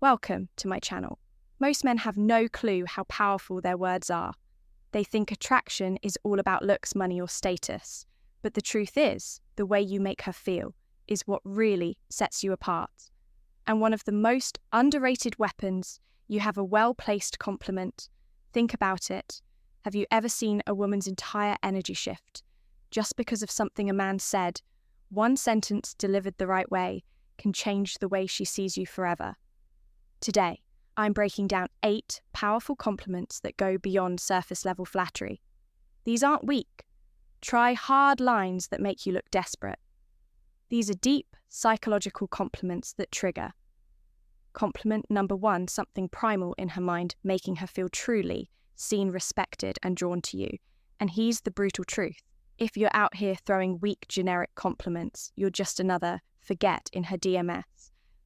Welcome to my channel. Most men have no clue how powerful their words are. They think attraction is all about looks, money, or status. But the truth is, the way you make her feel is what really sets you apart. And one of the most underrated weapons, you have a well-placed compliment. Think about it. Have you ever seen a woman's entire energy shift? Just because of something a man said, one sentence delivered the right way can change the way she sees you forever. Today, I'm breaking down 8 powerful compliments that go beyond surface-level flattery. These aren't weak. Try hard lines that make you look desperate. These are deep, psychological compliments that trigger. Compliment number 1, something primal in her mind, making her feel truly seen, respected, and drawn to you. And here's the brutal truth. If you're out here throwing weak, generic compliments, you're just another forget in her DMS.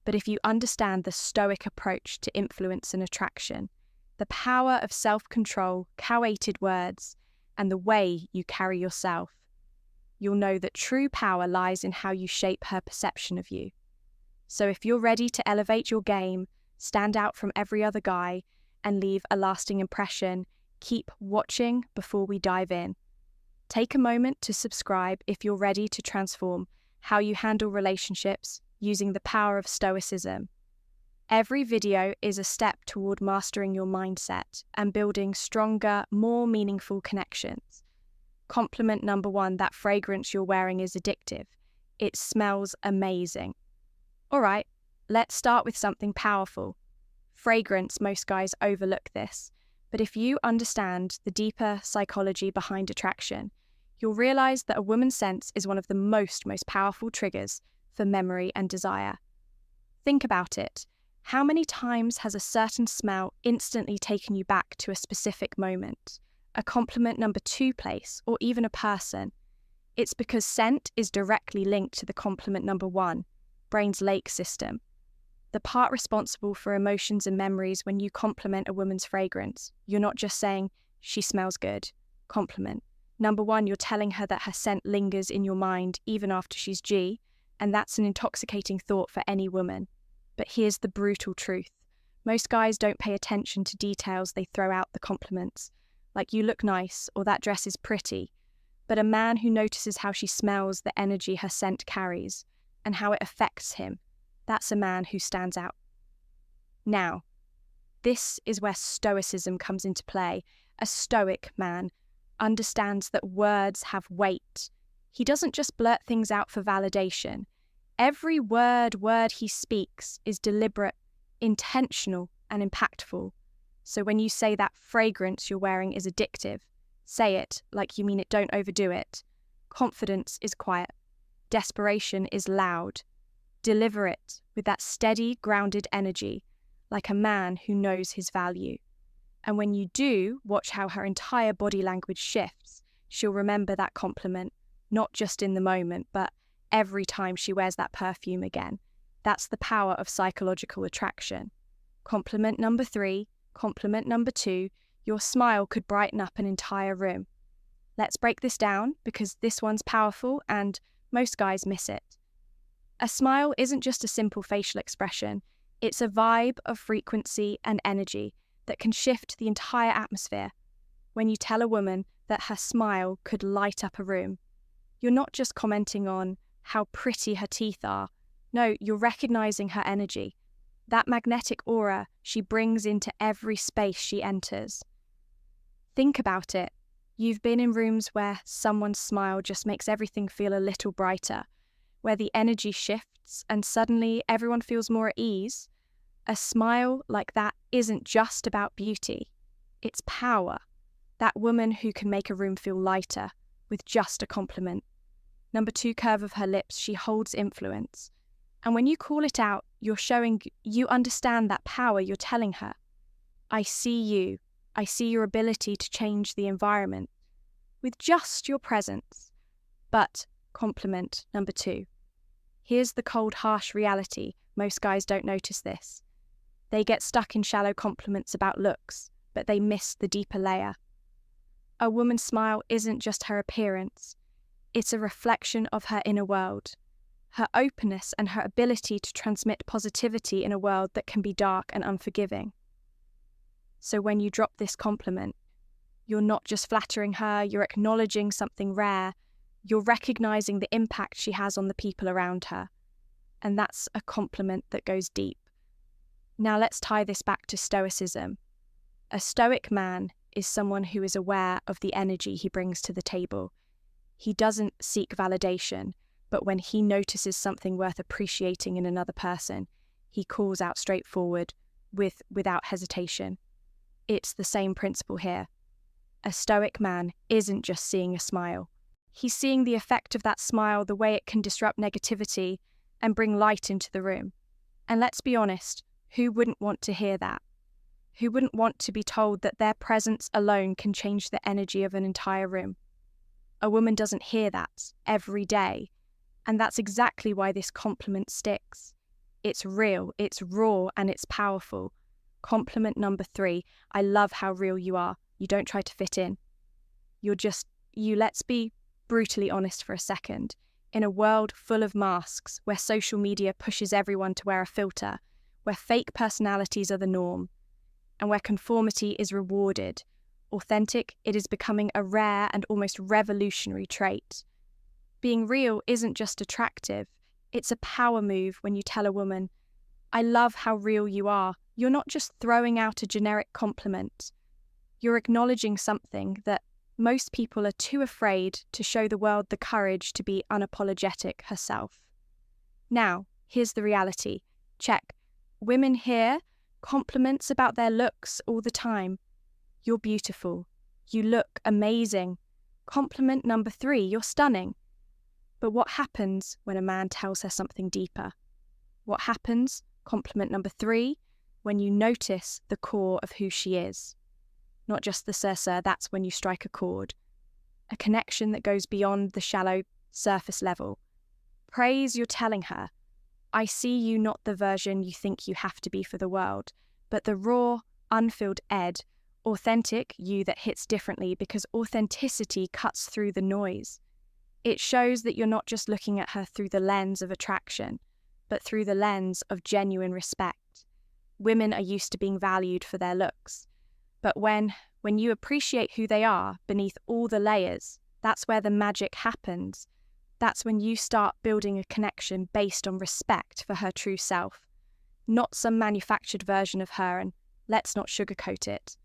But if you understand the stoic approach to influence and attraction, the power of self-control, calculated words, and the way you carry yourself, you'll know that true power lies in how you shape her perception of you. So if you're ready to elevate your game, stand out from every other guy, and leave a lasting impression, keep watching before we dive in. Take a moment to subscribe if you're ready to transform how you handle relationships using the power of stoicism. Every video is a step toward mastering your mindset and building stronger, more meaningful connections. Compliment number 1, that fragrance you're wearing is addictive. It smells amazing. All right, let's start with something powerful. Fragrance, most guys overlook this, but if you understand the deeper psychology behind attraction, you'll realize that a woman's scent is one of the most powerful triggers for memory and desire. Think about it. How many times has a certain smell instantly taken you back to a specific moment, a compliment number 2 place, or even a person? It's because scent is directly linked to the compliment number 1, brain's lake system, the part responsible for emotions and memories. When you compliment a woman's fragrance, you're not just saying, she smells good. Compliment. Number 1, you're telling her that her scent lingers in your mind even after she's G, and that's an intoxicating thought for any woman. But here's the brutal truth. Most guys don't pay attention to details, they throw out the compliments, like you look nice or that dress is pretty. But a man who notices how she smells, the energy her scent carries, and how it affects him, that's a man who stands out. Now, this is where stoicism comes into play. A stoic man understands that words have weight. He doesn't just blurt things out for validation. Every word he speaks is deliberate, intentional, and impactful. So when you say that fragrance you're wearing is addictive, say it like you mean it, don't overdo it. Confidence is quiet. Desperation is loud. Deliver it with that steady, grounded energy, like a man who knows his value. And when you do, watch how her entire body language shifts. She'll remember that compliment, not just in the moment, but every time she wears that perfume again. That's the power of psychological attraction. Compliment number 3, compliment number 2, your smile could brighten up an entire room. Let's break this down because this one's powerful and most guys miss it. A smile isn't just a simple facial expression, it's a vibe of frequency and energy that can shift the entire atmosphere. When you tell a woman that her smile could light up a room, you're not just commenting on how pretty her teeth are. No, you're recognizing her energy, that magnetic aura she brings into every space she enters. Think about it. You've been in rooms where someone's smile just makes everything feel a little brighter, where the energy shifts and suddenly everyone feels more at ease. A smile like that isn't just about beauty, it's power. That woman who can make a room feel lighter with just a compliment. Number 2, curve of her lips, she holds influence. And when you call it out, you're showing you understand that power. You're telling her, I see you. I see your ability to change the environment with just your presence. But compliment number 2. Here's the cold, harsh reality. Most guys don't notice this. They get stuck in shallow compliments about looks, but they miss the deeper layer. A woman's smile isn't just her appearance. It's a reflection of her inner world. her openness and her ability to transmit positivity in a world that can be dark and unforgiving. So when you drop this compliment, you're not just flattering her, you're acknowledging something rare, you're recognizing the impact she has on the people around her. And that's a compliment that goes deep. Now let's tie this back to Stoicism. A Stoic man is someone who is aware of the energy he brings to the table. He doesn't seek validation, but when he notices something worth appreciating in another person, he calls out straightforward, without hesitation. It's the same principle here. A Stoic man isn't just seeing a smile. He's seeing the effect of that smile, the way it can disrupt negativity and bring light into the room. And let's be honest, who wouldn't want to hear that? Who wouldn't want to be told that their presence alone can change the energy of an entire room? A woman doesn't hear that every day, and that's exactly why this compliment sticks. It's real, it's raw, and it's powerful. Compliment number 3, I love how real you are. You don't try to fit in. You're just you. Let's be brutally honest for a second. In a world full of masks, where social media pushes everyone to wear a filter, where fake personalities are the norm, and where conformity is rewarded, authentic, it is becoming a rare and almost revolutionary trait. Being real isn't just attractive, it's a power move when you tell a woman, I love how real you are. You're not just throwing out a generic compliment. You're acknowledging something that most people are too afraid to show the world the courage to be unapologetic herself. Now, here's the reality. Check. Women hear compliments about their looks all the time. You're beautiful. You look amazing. Compliment number 3, you're stunning. But what happens when a man tells her something deeper? What happens, compliment number 3, when you notice the core of who she is? Not just the sir, that's when you strike a chord. A connection that goes beyond the shallow surface level. Praise you're telling her. I see you not the version you think you have to be for the world, but the raw, unfilled Ed, authentic you that hits differently because authenticity cuts through the noise. It shows that you're not just looking at her through the lens of attraction, but through the lens of genuine respect. Women are used to being valued for their looks. But when you appreciate who they are beneath all the layers, that's where the magic happens. That's when you start building a connection based on respect for her true self, not some manufactured version of her, and let's not sugarcoat it.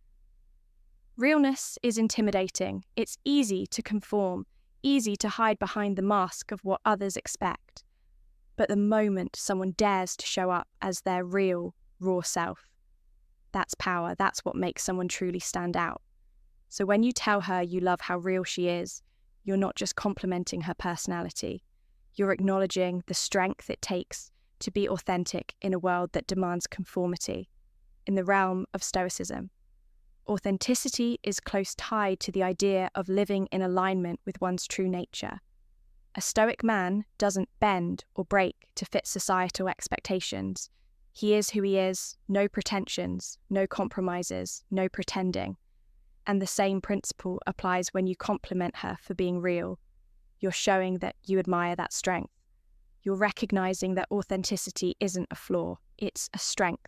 Realness is intimidating. It's easy to conform, easy to hide behind the mask of what others expect. But the moment someone dares to show up as their real, raw self, that's power. That's what makes someone truly stand out. So when you tell her you love how real she is, you're not just complimenting her personality. You're acknowledging the strength it takes to be authentic in a world that demands conformity. In the realm of Stoicism, authenticity is close tied to the idea of living in alignment with one's true nature. A Stoic man doesn't bend or break to fit societal expectations. He is who he is, no pretensions, no compromises, no pretending. And the same principle applies when you compliment her for being real. You're showing that you admire that strength. You're recognizing that authenticity isn't a flaw, it's a strength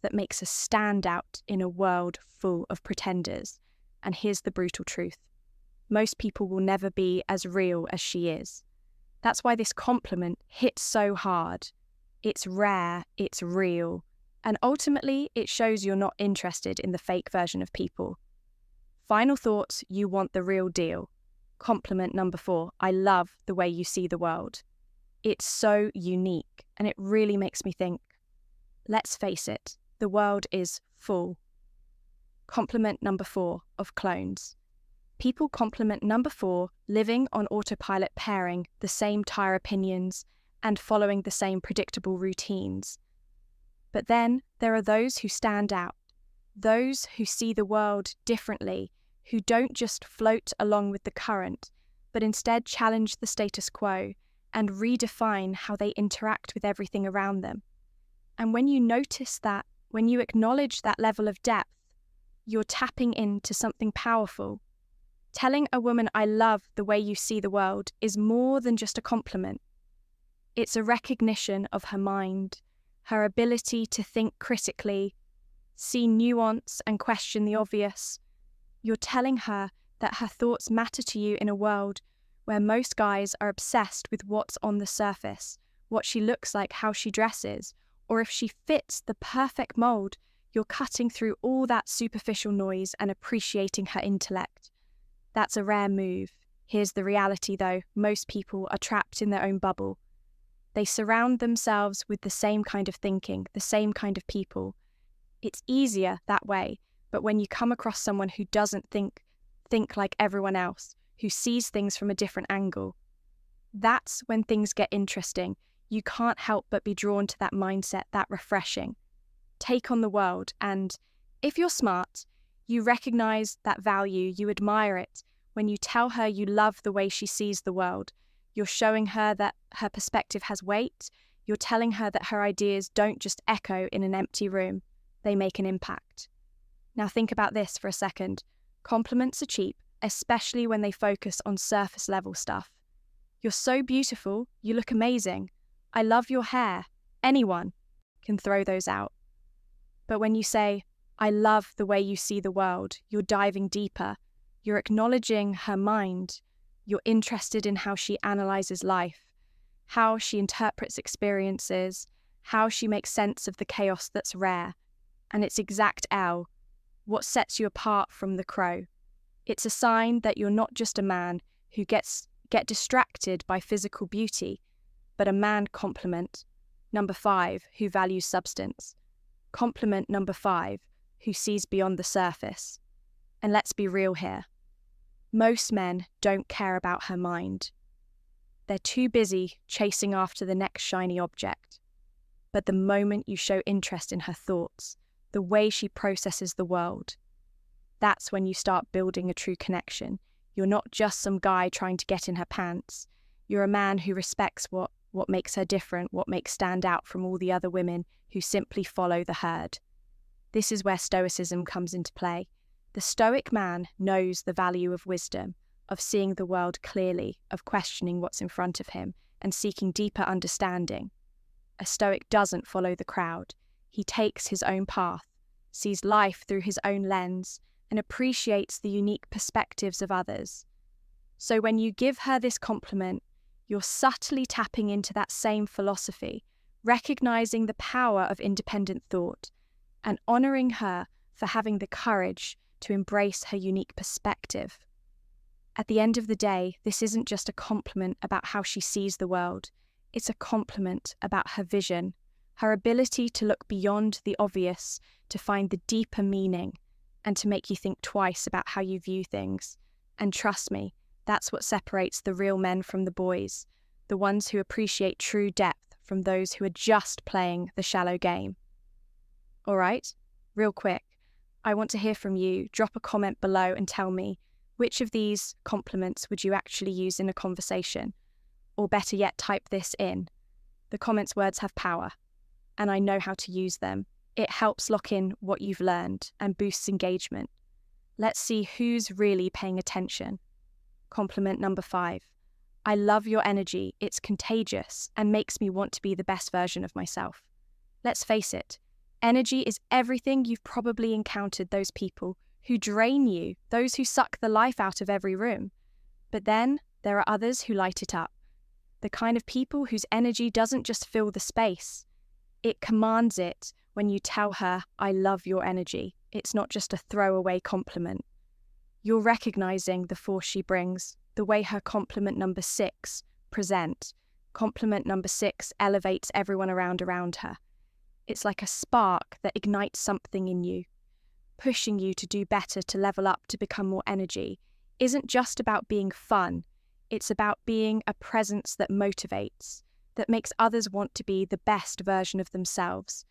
that makes us stand out in a world full of pretenders. And here's the brutal truth. Most people will never be as real as she is. That's why this compliment hits so hard. It's rare, it's real, and ultimately it shows you're not interested in the fake version of people. Final thoughts, you want the real deal. Compliment number 4, I love the way you see the world. It's so unique, and it really makes me think. Let's face it, the world is full. Compliment number 4, of clones. People compliment number 4, living on autopilot, pairing the same tire opinions and following the same predictable routines. But then there are those who stand out, those who see the world differently, who don't just float along with the current, but instead challenge the status quo and redefine how they interact with everything around them. And when you notice that, when you acknowledge that level of depth, you're tapping into something powerful. Telling a woman, I love the way you see the world, is more than just a compliment. It's a recognition of her mind, her ability to think critically, see nuance and question the obvious. You're telling her that her thoughts matter to you in a world where most guys are obsessed with what's on the surface, what she looks like, how she dresses, or if she fits the perfect mold. You're cutting through all that superficial noise and appreciating her intellect. That's a rare move. Here's the reality, though. Most people are trapped in their own bubble. They surround themselves with the same kind of thinking, the same kind of people. It's easier that way, but when you come across someone who doesn't think like everyone else, who sees things from a different angle, that's when things get interesting. You can't help but be drawn to that mindset, that refreshing take on the world. And if you're smart, you recognize that value, you admire it. When you tell her you love the way she sees the world, you're showing her that her perspective has weight. You're telling her that her ideas don't just echo in an empty room, they make an impact. Now think about this for a second. Compliments are cheap, especially when they focus on surface level stuff. You're so beautiful, you look amazing. I love your hair. Anyone can throw those out. But when you say, I love the way you see the world, you're diving deeper. You're acknowledging her mind. You're interested in how she analyzes life, how she interprets experiences, how she makes sense of the chaos that's rare. And it's exact L, what sets you apart from the crow. It's a sign that you're not just a man who get distracted by physical beauty, but a man compliment. Number 5, who values substance. Compliment number 5, who sees beyond the surface. And let's be real here. Most men don't care about her mind. They're too busy chasing after the next shiny object. But the moment you show interest in her thoughts, the way she processes the world, that's when you start building a true connection. You're not just some guy trying to get in her pants. You're a man who respects what makes her different, what makes stand out from all the other women who simply follow the herd. This is where stoicism comes into play. The stoic man knows the value of wisdom, of seeing the world clearly, of questioning what's in front of him, and seeking deeper understanding. A stoic doesn't follow the crowd. He takes his own path, sees life through his own lens, and appreciates the unique perspectives of others. So when you give her this compliment, you're subtly tapping into that same philosophy, recognizing the power of independent thought, and honoring her for having the courage to embrace her unique perspective. At the end of the day, this isn't just a compliment about how she sees the world. It's a compliment about her vision, her ability to look beyond the obvious, to find the deeper meaning, and to make you think twice about how you view things. And trust me, that's what separates the real men from the boys, the ones who appreciate true depth from those who are just playing the shallow game. All right, real quick, I want to hear from you. Drop a comment below and tell me, which of these compliments would you actually use in a conversation? Or better yet, type this in. The comments words have power, and I know how to use them. It helps lock in what you've learned and boosts engagement. Let's see who's really paying attention. Compliment number 5. I love your energy. It's contagious and makes me want to be the best version of myself. Let's face it, energy is everything. You've probably encountered those people who drain you, those who suck the life out of every room. But then there are others who light it up. The kind of people whose energy doesn't just fill the space. It commands it when you tell her, I love your energy. It's not just a throwaway compliment. You're recognizing the force she brings, the way her compliment number 6 present. Compliment number 6 elevates everyone around her. It's like a spark that ignites something in you, pushing you to do better, to level up, to become more energy. Isn't just about being fun. It's about being a presence that motivates, that makes others want to be the best version of themselves.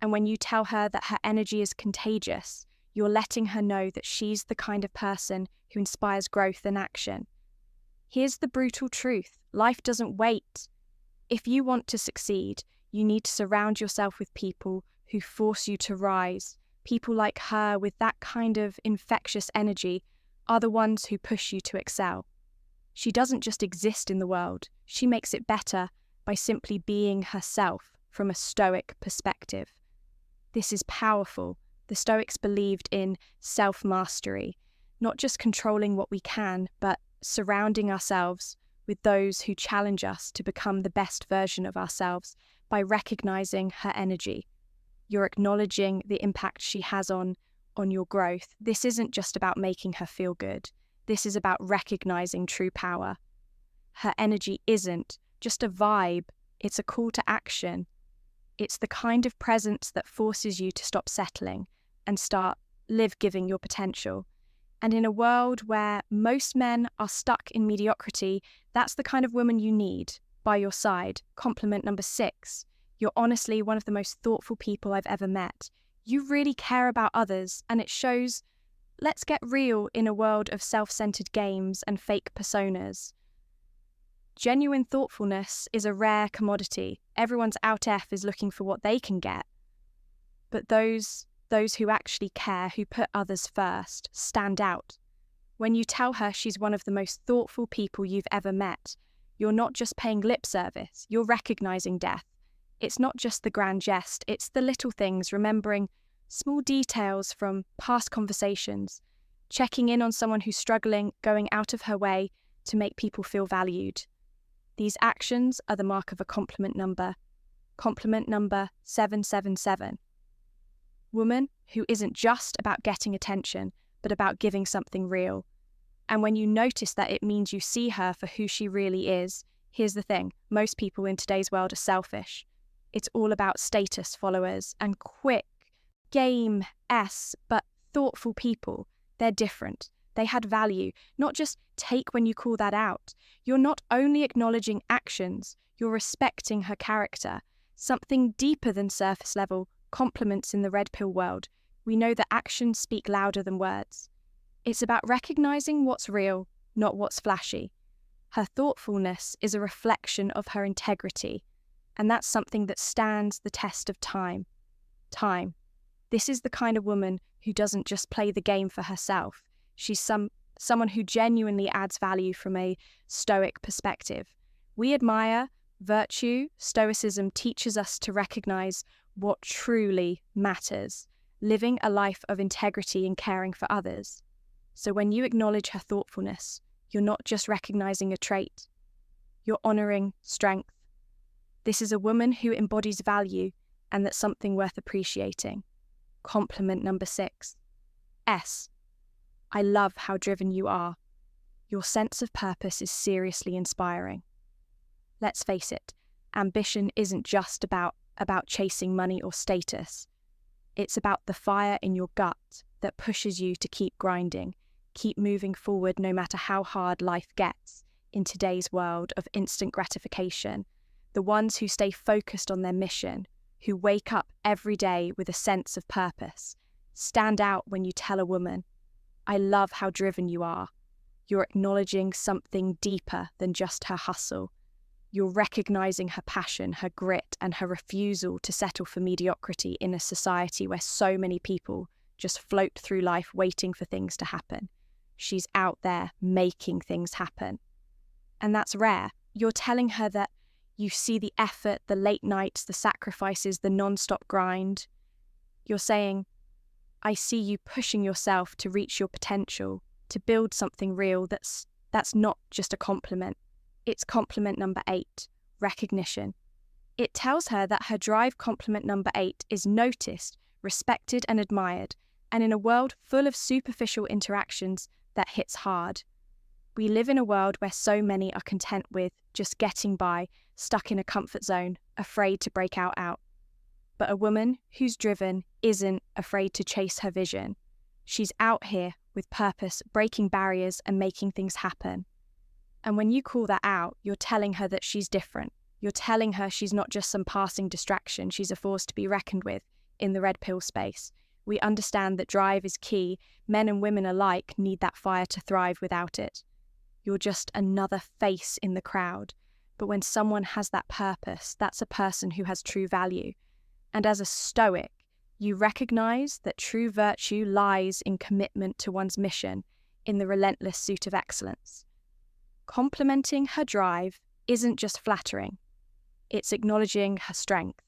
And when you tell her that her energy is contagious, you're letting her know that she's the kind of person who inspires growth and action. Here's the brutal truth. Life doesn't wait. If you want to succeed, you need to surround yourself with people who force you to rise. People like her with that kind of infectious energy are the ones who push you to excel. She doesn't just exist in the world. She makes it better by simply being herself from a Stoic perspective. This is powerful. The Stoics believed in self-mastery, not just controlling what we can, but surrounding ourselves with those who challenge us to become the best version of ourselves by recognizing her energy. You're acknowledging the impact she has on your growth. This isn't just about making her feel good. This is about recognizing true power. Her energy isn't just a vibe, it's a call to action. It's the kind of presence that forces you to stop settling and start giving your potential. And in a world where most men are stuck in mediocrity, that's the kind of woman you need by your side. Compliment number 6. You're honestly one of the most thoughtful people I've ever met. You really care about others, and it shows. Let's get real in a world of self-centered games and fake personas. Genuine thoughtfulness is a rare commodity. Everyone's out is looking for what they can get. But those who actually care, who put others first, stand out. When you tell her she's one of the most thoughtful people you've ever met, you're not just paying lip service, you're recognizing depth. It's not just the grand jest, it's the little things, remembering small details from past conversations, checking in on someone who's struggling, going out of her way to make people feel valued. These actions are the mark of a compliment number 777. Woman who isn't just about getting attention, but about giving something real. And when you notice that it means you see her for who she really is, here's the thing, most people in today's world are selfish. It's all about status followers and quick, but thoughtful people. They're different. They had value. Not just take when you call that out. You're not only acknowledging actions, you're respecting her character. Something deeper than surface level compliments in the red pill world. We know that actions speak louder than words. It's about recognizing what's real, not what's flashy. Her thoughtfulness is a reflection of her integrity, and that's something that stands the test of time. This is the kind of woman who doesn't just play the game for herself. She's someone who genuinely adds value from a Stoic perspective. We admire virtue. Stoicism teaches us to recognize what truly matters, living a life of integrity and caring for others. So when you acknowledge her thoughtfulness, you're not just recognizing a trait, you're honoring strength. This is a woman who embodies value, and that's something worth appreciating. Compliment number 6. S. I love how driven you are. Your sense of purpose is seriously inspiring. Let's face it, ambition isn't just about chasing money or status. It's about the fire in your gut that pushes you to keep grinding, keep moving forward no matter how hard life gets in today's world of instant gratification. The ones who stay focused on their mission, who wake up every day with a sense of purpose, stand out when you tell a woman, I love how driven you are. You're acknowledging something deeper than just her hustle. You're recognizing her passion, her grit, and her refusal to settle for mediocrity in a society where so many people just float through life waiting for things to happen. She's out there making things happen. And that's rare. You're telling her that you see the effort, the late nights, the sacrifices, the non-stop grind. You're saying, I see you pushing yourself to reach your potential, to build something real. That's not just a compliment. It's compliment number 8, recognition. It tells her that her drive, compliment number 8, is noticed, respected and admired, and in a world full of superficial interactions, that hits hard. We live in a world where so many are content with just getting by, stuck in a comfort zone, afraid to break out. But a woman who's driven isn't afraid to chase her vision. She's out here with purpose, breaking barriers and making things happen. And when you call that out, you're telling her that she's different. You're telling her she's not just some passing distraction, she's a force to be reckoned with in the red pill space. We understand that drive is key. Men and women alike need that fire to thrive without it. You're just another face in the crowd. But when someone has that purpose, that's a person who has true value. And as a Stoic, you recognize that true virtue lies in commitment to one's mission, in the relentless suit of excellence. Complimenting her drive isn't just flattering. It's acknowledging her strength.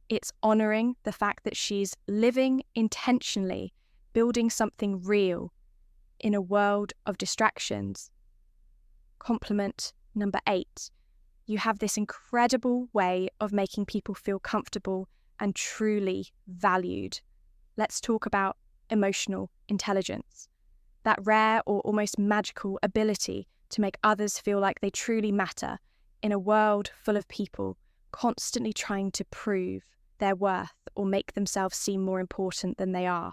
It's honoring the fact that she's living intentionally, building something real in a world of distractions. Compliment number 8. You have this incredible way of making people feel comfortable and truly valued. Let's talk about emotional intelligence. That rare or almost magical ability to make others feel like they truly matter in a world full of people constantly trying to prove their worth or make themselves seem more important than they are.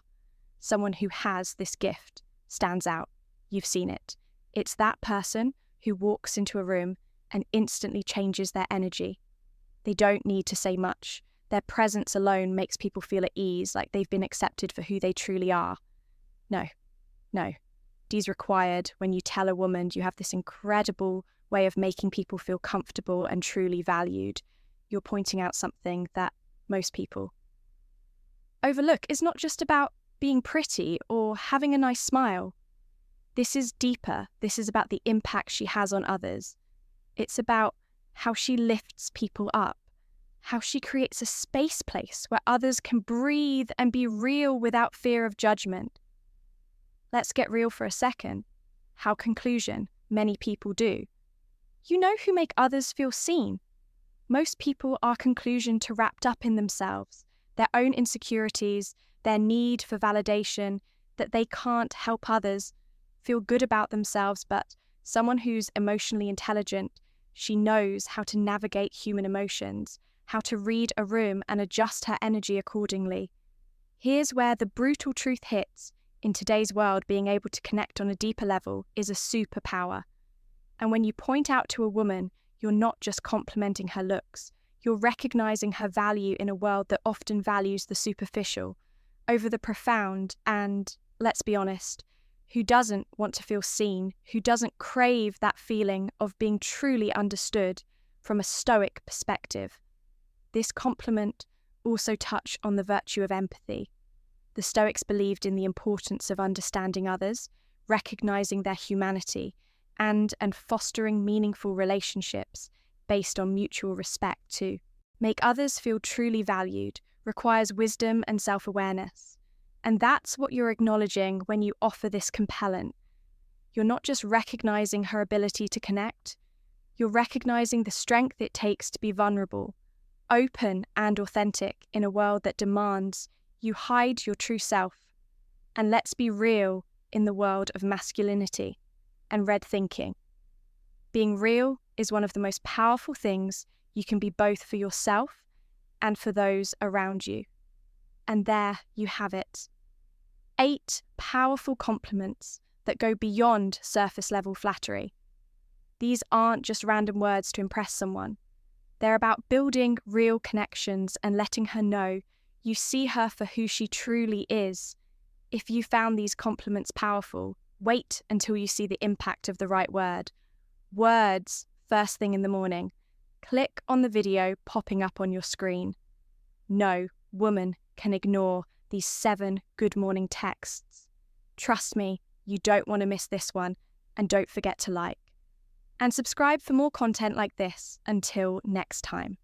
Someone who has this gift stands out. You've seen it. It's that person who walks into a room and instantly changes their energy. They don't need to say much. Their presence alone makes people feel at ease, like they've been accepted for who they truly are. No. D's required when you tell a woman you have this incredible way of making people feel comfortable and truly valued. You're pointing out something that most people overlook. It's not just about being pretty or having a nice smile. This is deeper. This is about the impact she has on others. It's about how she lifts people up, how she creates a space place where others can breathe and be real without fear of judgment. Let's get real for a second. How conclusion many people do. You know who make others feel seen? Most people are conclusion to wrapped up in themselves, their own insecurities, their need for validation, that they can't help others feel good about themselves, but someone who's emotionally intelligent, she knows how to navigate human emotions, how to read a room and adjust her energy accordingly. Here's where the brutal truth hits. In today's world, being able to connect on a deeper level is a superpower. And when you point out to a woman, you're not just complimenting her looks, you're recognizing her value in a world that often values the superficial over the profound and, let's be honest, who doesn't want to feel seen, who doesn't crave that feeling of being truly understood from a stoic perspective. This compliment also touched on the virtue of empathy. The Stoics believed in the importance of understanding others, recognizing their humanity, and fostering meaningful relationships based on mutual respect too. Make others feel truly valued requires wisdom and self-awareness. And that's what you're acknowledging when you offer this compellant. You're not just recognizing her ability to connect, you're recognizing the strength it takes to be vulnerable, open and authentic in a world that demands you hide your true self. And let's be real in the world of masculinity and red thinking. Being real is one of the most powerful things you can be both for yourself and for those around you. And there you have it. 8 powerful compliments that go beyond surface level flattery. These aren't just random words to impress someone. They're about building real connections and letting her know you see her for who she truly is. If you found these compliments powerful, wait until you see the impact of the right word. Words, first thing in the morning. Click on the video popping up on your screen. No woman can ignore these 7 good morning texts. Trust me, you don't want to miss this one, and don't forget to like. And subscribe for more content like this. Until next time.